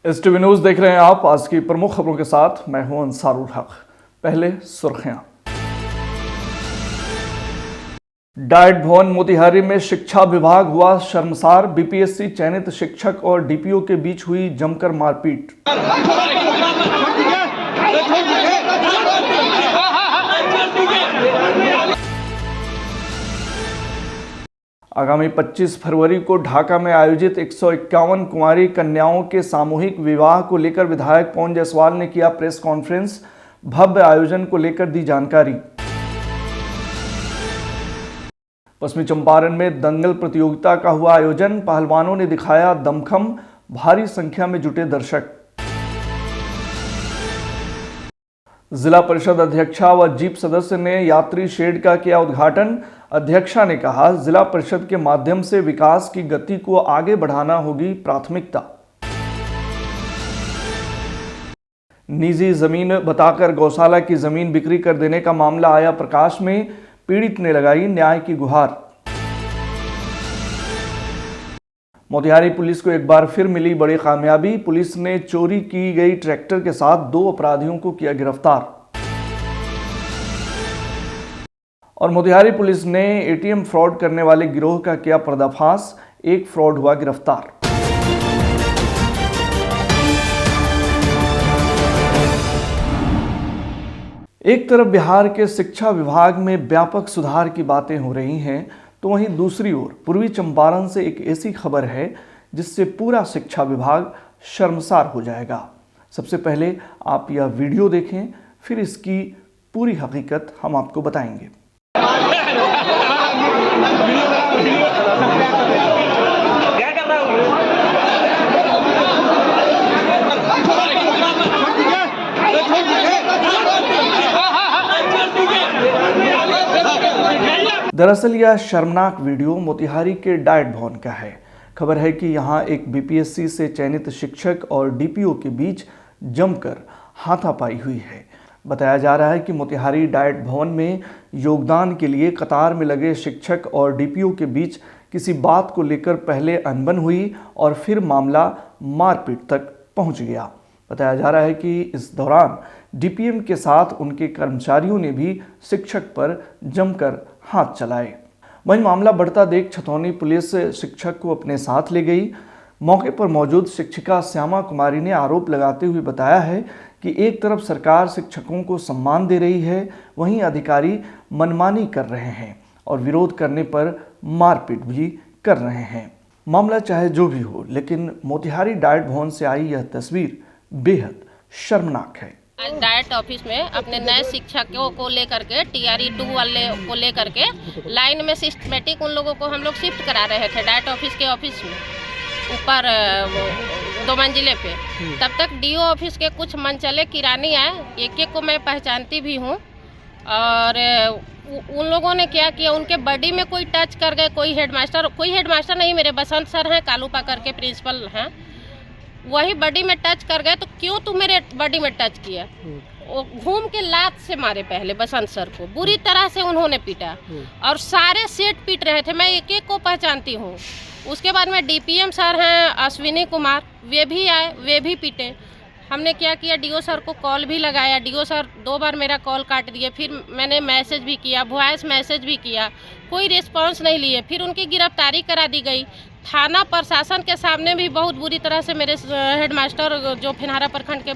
STV news देख रहे हैं आप। आज की प्रमुख खबरों के साथ मैं हूं अंसारुल हक। पहले सुर्खियां। डाइट भवन मोतिहारी में शिक्षा विभाग हुआ शर्मसार। BPSC चयनित शिक्षक और DPO के बीच हुई जमकर मारपीट। आगामी 25 फरवरी को ढाका में आयोजित 151 कुंवारी कन्याओं के सामूहिक विवाह को लेकर विधायक पवन जायसवाल ने किया प्रेस कॉन्फ्रेंस। भव्य आयोजन को लेकर दी जानकारी। पश्चिमी चंपारण में दंगल प्रतियोगिता का हुआ आयोजन। पहलवानों ने दिखाया दमखम। भारी संख्या में जुटे दर्शक। जिला परिषद अध्यक्षा व जीप सदस्य ने यात्री शेड का किया उद्घाटन। अध्यक्षा ने कहा, जिला परिषद के माध्यम से विकास की गति को आगे बढ़ाना होगी प्राथमिकता। निजी जमीन बताकर गौशाला की जमीन बिक्री कर देने का मामला आया प्रकाश में। पीड़ित ने लगाई न्याय की गुहार। मोतिहारी पुलिस को एक बार फिर मिली बड़ी कामयाबी। पुलिस ने चोरी की गई ट्रैक्टर के साथ 2 अपराधियों को किया गिरफ्तार। और मोतिहारी पुलिस ने ATM फ्रॉड करने वाले गिरोह का किया पर्दाफाश। एक फ्रॉड हुआ गिरफ्तार। एक तरफ बिहार के शिक्षा विभाग में व्यापक सुधार की बातें हो रही हैं, तो वहीं दूसरी ओर पूर्वी चंपारण से एक ऐसी खबर है जिससे पूरा शिक्षा विभाग शर्मसार हो जाएगा। सबसे पहले आप यह वीडियो देखें, फिर इसकी पूरी हकीकत हम आपको बताएंगे। दरअसल यह शर्मनाक वीडियो मोतिहारी के डाइट भवन का है। खबर है कि यहां एक BPSC से चयनित शिक्षक और DPO के बीच जमकर हाथापाई हुई है। बताया जा रहा है कि मोतिहारी डाइट भवन में योगदान के लिए कतार में लगे शिक्षक और DPO के बीच किसी बात को लेकर पहले अनबन हुई और फिर मामला मारपीट तक पहुंच गया। बताया जा रहा है कि इस दौरान DPM के साथ उनके कर्मचारियों ने भी शिक्षक पर जमकर हाथ चलाए। वहीं मामला बढ़ता देख छतौनी पुलिस शिक्षक को अपने साथ ले गई। मौके पर मौजूद शिक्षिका श्यामा कुमारी ने आरोप लगाते हुए बताया है कि एक तरफ सरकार शिक्षकों को सम्मान दे रही है, वहीं अधिकारी मनमानी कर रहे हैं और विरोध करने पर मारपीट भी कर रहे हैं। मामला चाहे जो भी हो, लेकिन मोतिहारी डाइट भवन से आई यह तस्वीर बेहद शर्मनाक है। डाइट ऑफिस में अपने नए शिक्षकों को लेकर के TRE 2 वाले को लेकर के लाइन में सिस्टमेटिक उन लोगों को हम लोग शिफ्ट करा रहे थे डाइट ऑफिस के ऑफिस में ऊपर 2 मंजिले पे। तब तक DO ऑफिस के कुछ मनचले किरानी आए, एक को मैं पहचानती भी हूँ। और उन लोगों ने क्या किया, उनके बॉडी में कोई टच कर गए। कोई हेडमास्टर नहीं, मेरे बसंत सर हैं, कालूपा करके प्रिंसिपल हैं, वही बॉडी में टच कर गए। तो क्यों तुम मेरे बॉडी में टच किया? वो घूम के लात से मारे पहले बसंत सर को, बुरी तरह से उन्होंने पीटा और सारे सेट पीट रहे थे। मैं एक को पहचानती हूँ। उसके बाद में DPM सर हैं अश्विनी कुमार, वे भी आए, वे भी पीटे। हमने क्या किया, DO सर को कॉल भी लगाया। DO सर 2 बार मेरा कॉल काट दिए। फिर मैंने मैसेज भी किया, वॉइस मैसेज भी किया, कोई रिस्पांस नहीं लिए। फिर उनकी गिरफ्तारी करा दी गई। थाना प्रशासन के सामने भी बहुत बुरी तरह से मेरे हेडमास्टर जो फिनहारा प्रखंड के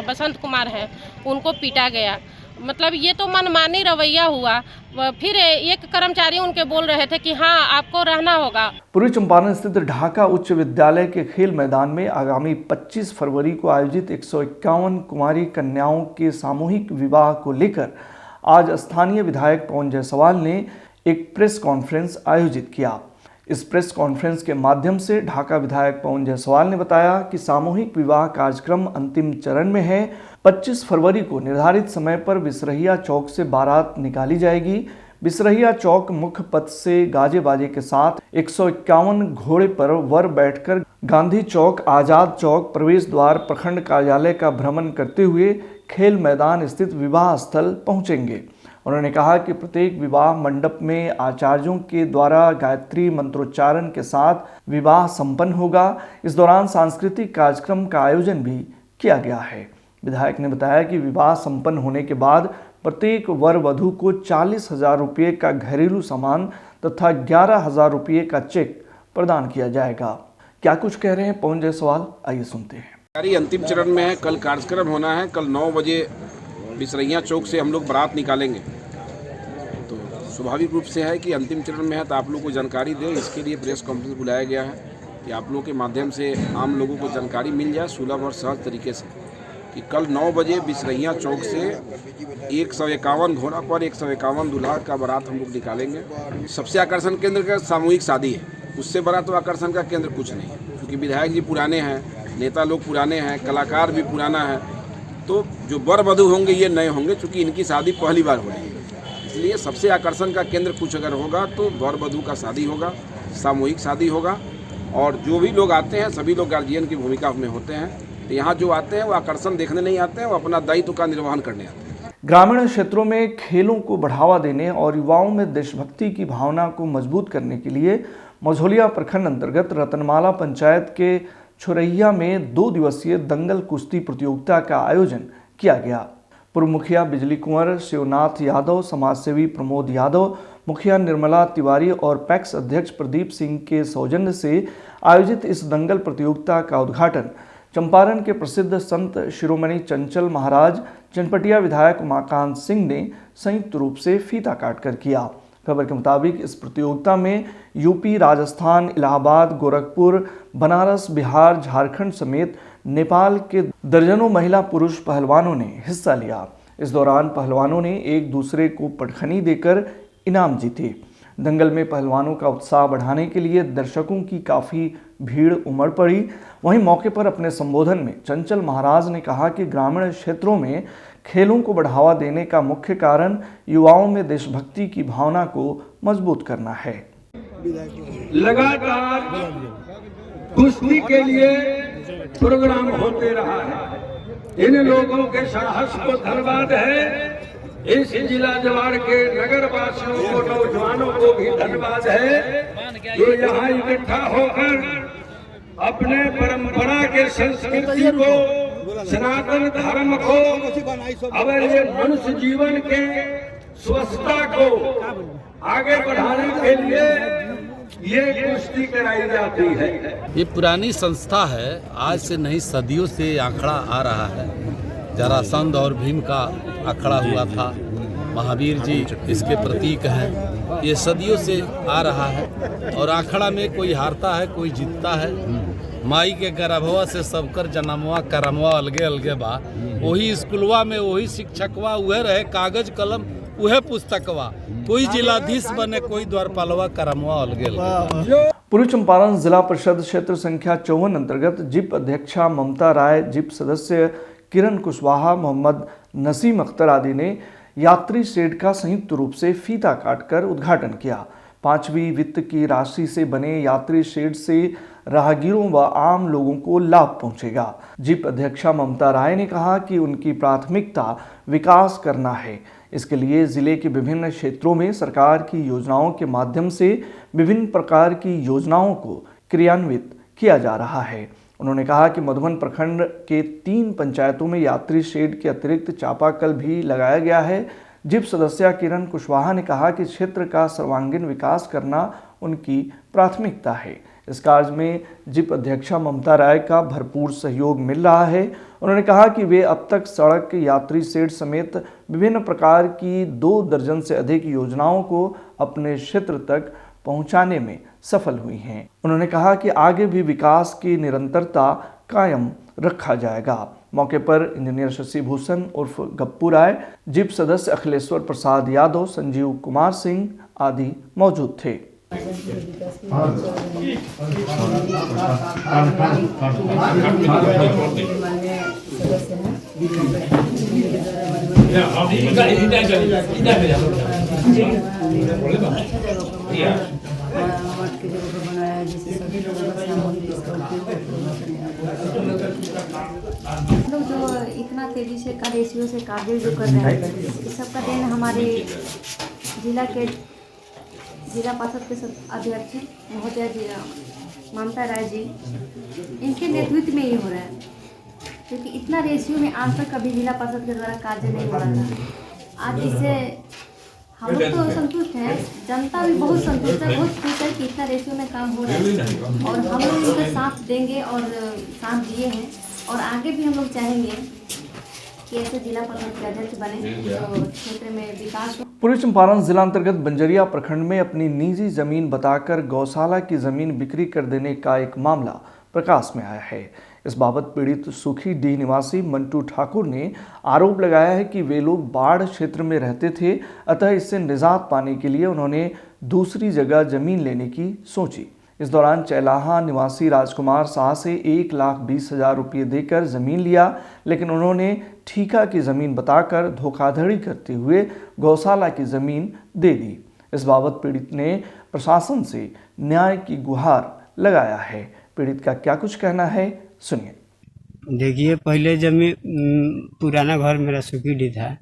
बसंत कुमार हैं, उनको पीटा गया। मतलब ये तो मनमानी रवैया हुआ। फिर एक कर्मचारी उनके बोल रहे थे कि हाँ आपको रहना होगा। पूर्वी चंपारण स्थित ढाका उच्च विद्यालय के खेल मैदान में आगामी 25 फरवरी को आयोजित 151 कुंवारी कन्याओं के सामूहिक विवाह को लेकर आज स्थानीय विधायक पवन जायसवाल ने एक प्रेस कॉन्फ्रेंस आयोजित किया। इस प्रेस कॉन्फ्रेंस के माध्यम से ढाका विधायक पवन जायसवाल ने बताया कि सामूहिक विवाह कार्यक्रम अंतिम चरण में है। 25 फरवरी को निर्धारित समय पर बिसरहिया चौक से बारात निकाली जाएगी। बिसरहिया चौक मुख्य पथ से गाजे बाजे के साथ 151 घोड़े पर वर बैठकर गांधी चौक, आजाद चौक, प्रवेश द्वार, प्रखंड कार्यालय का भ्रमण करते हुए खेल मैदान स्थित विवाह स्थल पहुंचेंगे। उन्होंने कहा कि प्रत्येक विवाह मंडप में आचार्यों के द्वारा गायत्री मंत्रोच्चारण के साथ विवाह संपन्न होगा। इस दौरान सांस्कृतिक कार्यक्रम का आयोजन भी किया गया है। विधायक ने बताया कि विवाह संपन्न होने के बाद प्रत्येक वर वधू को 40,000 रुपये का घरेलू सामान तथा 11,000 रुपये का चेक प्रदान किया जाएगा। क्या कुछ कह रहे हैं पवन जायसवाल, आइए सुनते हैं। अंतिम चरण में है, कल कार्यक्रम होना है। कल 9 बजे बिसरैया चौक से हम लोग बारात निकालेंगे। तो स्वाभाविक रूप से है कि अंतिम चरण में है, तो आप लोग को जानकारी दें, इसके लिए प्रेस कॉन्फ्रेंस बुलाया गया है कि आप लोगों के माध्यम से आम लोगों को जानकारी मिल जाए सुलभ और सहज तरीके से कि कल 9 बजे बिसरैया चौक से 151 घोड़ा पर 151 दूल्हा का बारात हम लोग निकालेंगे। सबसे आकर्षण केंद्र का सामूहिक शादी है, उससे बड़ा तो आकर्षण का केंद्र कुछ नहीं है, क्योंकि विधायक जी पुराने हैं, नेता लोग पुराने हैं, कलाकार भी पुराना है। तो जो वर वधू होंगे ये नए होंगे, क्योंकि इनकी शादी पहली बार हो रही है। इसलिए सबसे आकर्षण का केंद्र कुछ अगर होगा तो वर वधू का शादी होगा, सामूहिक शादी होगा। और जो भी लोग आते हैं सभी लोग गार्जियन की भूमिका में होते हैं। तो यहाँ जो आते हैं वो आकर्षण देखने नहीं आते हैं, वो अपना दायित्व का निर्वहन करने आते हैं। ग्रामीण क्षेत्रों में खेलों को बढ़ावा देने और युवाओं में देशभक्ति की भावना को मजबूत करने के लिए मझौलिया प्रखंड अंतर्गत रतनमाला पंचायत के छोरैया में 2 दिवसीय दंगल कुश्ती प्रतियोगिता का आयोजन किया गया। पूर्व मुखिया बिजली कुंवर शिवनाथ यादव, समाजसेवी प्रमोद यादव, मुखिया निर्मला तिवारी और पैक्स अध्यक्ष प्रदीप सिंह के सौजन्य से आयोजित इस दंगल प्रतियोगिता का उद्घाटन चंपारण के प्रसिद्ध संत शिरोमणि चंचल महाराज, चनपटिया विधायक उमाकांत सिंह ने संयुक्त रूप से फीता काटकर किया। खबर के मुताबिक इस प्रतियोगिता में यूपी, राजस्थान, इलाहाबाद, गोरखपुर, बनारस, बिहार, झारखंड समेत नेपाल के दर्जनों महिला पुरुष पहलवानों ने हिस्सा लिया। इस दौरान पहलवानों ने एक दूसरे को पटखनी देकर इनाम जीते। दंगल में पहलवानों का उत्साह बढ़ाने के लिए दर्शकों की काफ़ी भीड़ उमड़ पड़ी। वहीं मौके पर अपने संबोधन में चंचल महाराज ने कहा कि ग्रामीण क्षेत्रों में खेलों को बढ़ावा देने का मुख्य कारण युवाओं में देशभक्ति की भावना को मजबूत करना है। लगातार कुश्ती के लिए प्रोग्राम होते रहा है। इन लोगों के साहस को धन्यवाद है। इस जिला जवार के नगर वासियों को, नौजवानों को भी धन्यवाद है जो यहाँ इकट्ठा होकर अपने परंपरा के संस्कृति को, सनातन धर्म को, अगर ये मनुष्य जीवन के स्वच्छता को आगे बढ़ाने के लिए ये कुश्ती कराई जाती है। ये पुरानी संस्था है, आज से नहीं सदियों से आंकड़ा आ रहा है। जरासंध और भीम का अखाड़ा हुआ था, महावीर जी इसके प्रतीक हैं। ये सदियों से आ रहा है और अखाड़ा में कोई हारता है, कोई जीतता है। माई के गर्भवा से सबकर जन्मवा करमवा अलगे अलगे बा। वही स्कूलवा में वही शिक्षकवा, उहे रहे कागज कलम, उहे पुस्तकवा। कोई जिलाधीश बने, कोई द्वारपालवा, करमवा अलगे अलगे। पूर्वी चंपारण जिला परिषद क्षेत्र संख्या 54 अंतर्गत जिप अध्यक्षा ममता राय, जिप सदस्य किरण कुशवाहा, मोहम्मद नसीम अख्तर आदि ने यात्री शेड का संयुक्त रूप से फीता काटकर उद्घाटन किया। 5वीं वित्त की राशि से बने यात्री शेड से राहगीरों व आम लोगों को लाभ पहुंचेगा। जिप अध्यक्षा ममता राय ने कहा कि उनकी प्राथमिकता विकास करना है। इसके लिए जिले के विभिन्न क्षेत्रों में सरकार की योजनाओं के माध्यम से विभिन्न प्रकार की योजनाओं को क्रियान्वित किया जा रहा है। उन्होंने कहा कि मधुबन प्रखंड के 3 पंचायतों में यात्री शेड के अतिरिक्त चापाकल भी लगाया गया है। जिप सदस्य किरण कुशवाहा ने कहा कि क्षेत्र का सर्वांगीण विकास करना उनकी प्राथमिकता है। इस कार्य में जिप अध्यक्षा ममता राय का भरपूर सहयोग मिल रहा है। उन्होंने कहा कि वे अब तक सड़क, यात्री शेड समेत विभिन्न प्रकार की 2 दर्जन से अधिक योजनाओं को अपने क्षेत्र तक पहुंचाने में सफल हुई हैं। उन्होंने कहा कि आगे भी विकास की निरंतरता कायम रखा जाएगा। मौके पर इंजीनियर शशि भूषण उर्फ गप्पू राय, जिप सदस्य अखिलेश्वर प्रसाद यादव, संजीव कुमार सिंह आदि मौजूद थे। बनाया जिससे सभी लोगों का सामूहिक इसका उपयोग जो इतना तेज़ी से का रेशियो से कार्य जो कर रहे हैं, इस सब का देन हमारे जिला पार्षद के अध्यक्ष महोदया जी ममता राय जी, इनके नेतृत्व में ये हो रहा है, क्योंकि इतना रेशियो में आज तक कभी जिला पार्षद के द्वारा कार्य नहीं हो रहा था। आज इससे हम लोग तो संतुष्ट हैं, जनता भी बहुत संतुष्ट है, बहुत खुश है कि इतना रेशियो में काम हो रहा है, और हम लोग इनका साथ देंगे और साथ दिए हैं, और आगे भी हम लोग चाहेंगे कि ऐसे जिला परिषद के अध्यक्ष बने तो क्षेत्र में विकास हो। पूर्वी चंपारण जिला अंतर्गत बंजरिया प्रखंड में अपनी निजी जमीन बताकर गौशाला की जमीन बिक्री कर देने का एक मामला प्रकाश में आया है। इस बाबत पीड़ित सुखी डी निवासी मंटू ठाकुर ने आरोप लगाया है कि वे लोग बाढ़ क्षेत्र में रहते थे, अतः इससे निजात पाने के लिए उन्होंने दूसरी जगह जमीन लेने की सोची। इस दौरान चैलाहा निवासी राजकुमार शाह से 1,20,000 रुपये देकर जमीन लिया, लेकिन उन्होंने ठीका की जमीन बताकर धोखाधड़ी करते हुए गौशाला की जमीन दे दी। इस बाबत पीड़ित ने प्रशासन से न्याय की गुहार लगाया है। पीड़ित का क्या कुछ कहना है, सुनिए। देखिए, पहले जमीन पुराना घर मेरा सुकीडी था।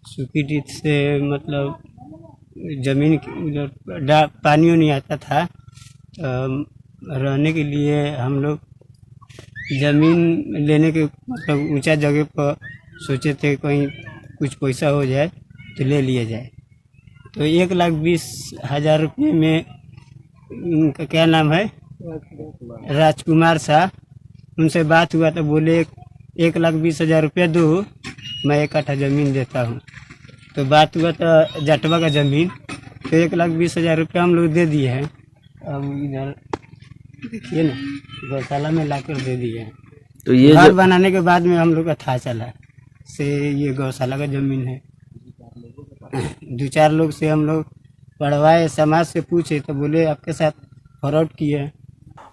सुकीडी से मतलब जमीन पानी नहीं आता था, रहने के लिए हम लोग जमीन लेने के मतलब ऊंचा जगह पर सोचे थे कहीं कुछ पैसा हो जाए तो ले लिया जाए। तो 1,20,000 रुपये में उनका क्या नाम है, राजकुमार शाह, उनसे बात हुआ तो बोले 1,20,000 रुपया दो, मैं 1 कट्ठा ज़मीन देता हूँ। तो बात हुआ तो जटवा का ज़मीन, तो 1,20,000 रुपया हम लोग दे दिए हैं। अब इधर देखिए ना, गौशाला में लाकर दे दिए हैं। तो ये घर बनाने के बाद में हम लोग का था चला से ये गौशाला का ज़मीन है। 2-4 लोग से हम लोग पढ़वाए, समाज से पूछे तो बोले आपके साथ फ्रॉड किया है।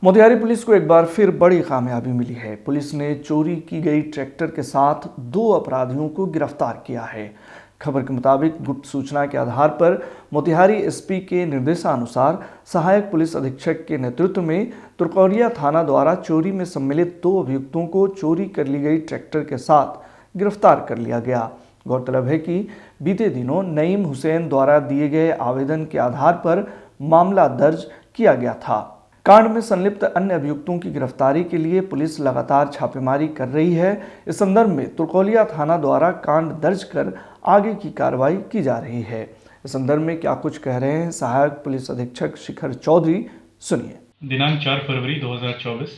मोतिहारी पुलिस को एक बार फिर बड़ी कामयाबी मिली है। पुलिस ने चोरी की गई ट्रैक्टर के साथ 2 अपराधियों को गिरफ्तार किया है। खबर के मुताबिक गुप्त सूचना के आधार पर मोतिहारी एसपी के निर्देशानुसार सहायक पुलिस अधीक्षक के नेतृत्व में तुरकौलिया थाना द्वारा चोरी में सम्मिलित 2 अभियुक्तों को चोरी कर ली गई ट्रैक्टर के साथ गिरफ्तार कर लिया गया। गौरतलब है कि बीते दिनों नईम हुसैन द्वारा दिए गए आवेदन के आधार पर मामला दर्ज किया गया था। कांड में संलिप्त अन्य अभियुक्तों की गिरफ्तारी के लिए पुलिस लगातार छापेमारी कर रही है। इस संदर्भ में तुरकौलिया थाना द्वारा कांड दर्ज कर आगे की कार्रवाई की जा रही है। इस संदर्भ में क्या कुछ कह रहे हैं सहायक पुलिस अधीक्षक शिखर चौधरी, सुनिए। दिनांक 4 फरवरी 2024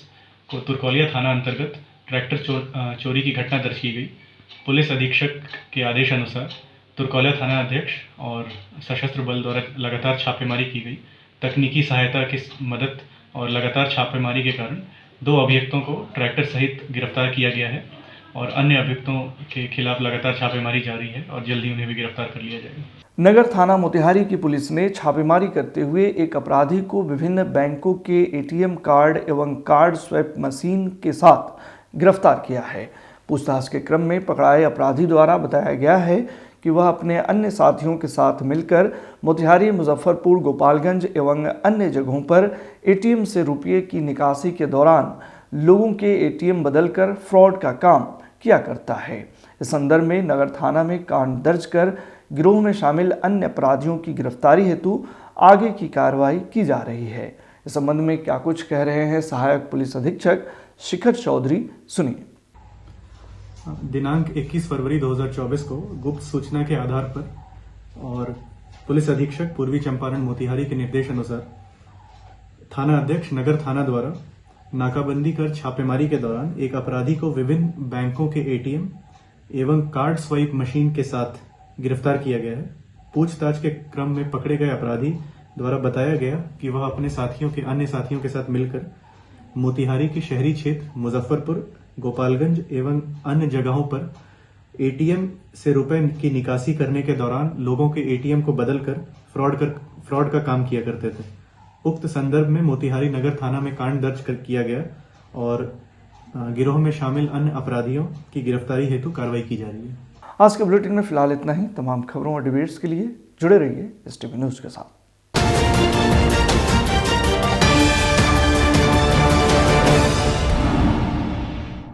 को तुरकौलिया थाना अंतर्गत ट्रैक्टर चोरी की घटना दर्ज की गई। पुलिस अधीक्षक के आदेश अनुसार तुरकौलिया थाना अध्यक्ष और सशस्त्र बल द्वारा लगातार छापेमारी की गई। तकनीकी सहायता की मदद और लगातार छापेमारी के कारण 2 अभियुक्तों को ट्रैक्टर सहित गिरफ्तार किया गया है और अन्य अभियुक्तों के खिलाफ लगातार छापेमारी जारी है और जल्द ही उन्हें भी गिरफ्तार कर लिया जाएगा। नगर थाना मोतिहारी की पुलिस ने छापेमारी करते हुए एक अपराधी को विभिन्न बैंकों के एटीएम कार्ड एवं कार्ड स्वैप मशीन के साथ गिरफ्तार किया है। पूछताछ के क्रम में पकड़ाए अपराधी द्वारा बताया गया है कि वह अपने अन्य साथियों के साथ मिलकर मोतिहारी, मुजफ्फरपुर, गोपालगंज एवं अन्य जगहों पर एटीएम से रुपये की निकासी के दौरान लोगों के एटीएम बदलकर फ्रॉड का काम किया करता है। इस संदर्भ में नगर थाना में कांड दर्ज कर गिरोह में शामिल अन्य अपराधियों की गिरफ्तारी हेतु आगे की कार्रवाई की जा रही है। इस संबंध में क्या कुछ कह रहे हैं सहायक पुलिस अधीक्षक शिखर चौधरी, सुनिए। दिनांक 21 फरवरी 2024 को गुप्त सूचना के आधार पर और पुलिस अधीक्षक पूर्वी चंपारण मोतिहारी के निर्देश अनुसार थाना अध्यक्ष नगर थाना द्वारा नाकाबंदी कर छापेमारी के दौरान एक अपराधी को विभिन्न बैंकों के एटीएम एवं कार्ड स्वाइप मशीन के साथ गिरफ्तार किया गया है। पूछताछ के क्रम में पकड़े गए अपराधी द्वारा बताया गया कि वह अपने अन्य साथियों के साथ मिलकर मोतिहारी के शहरी क्षेत्र, मुजफ्फरपुर, गोपालगंज एवं अन्य जगहों पर एटीएम से रुपए की निकासी करने के दौरान लोगों के एटीएम को बदलकर फ्रॉड का काम किया करते थे। उक्त संदर्भ में मोतिहारी नगर थाना में कांड दर्ज किया गया और गिरोह में शामिल अन्य अपराधियों की गिरफ्तारी हेतु कार्रवाई की जा रही है। आज के बुलेटिन में फिलहाल इतना ही। तमाम खबरों और डिबेट्स के लिए जुड़े रहिए STV न्यूज़ के साथ।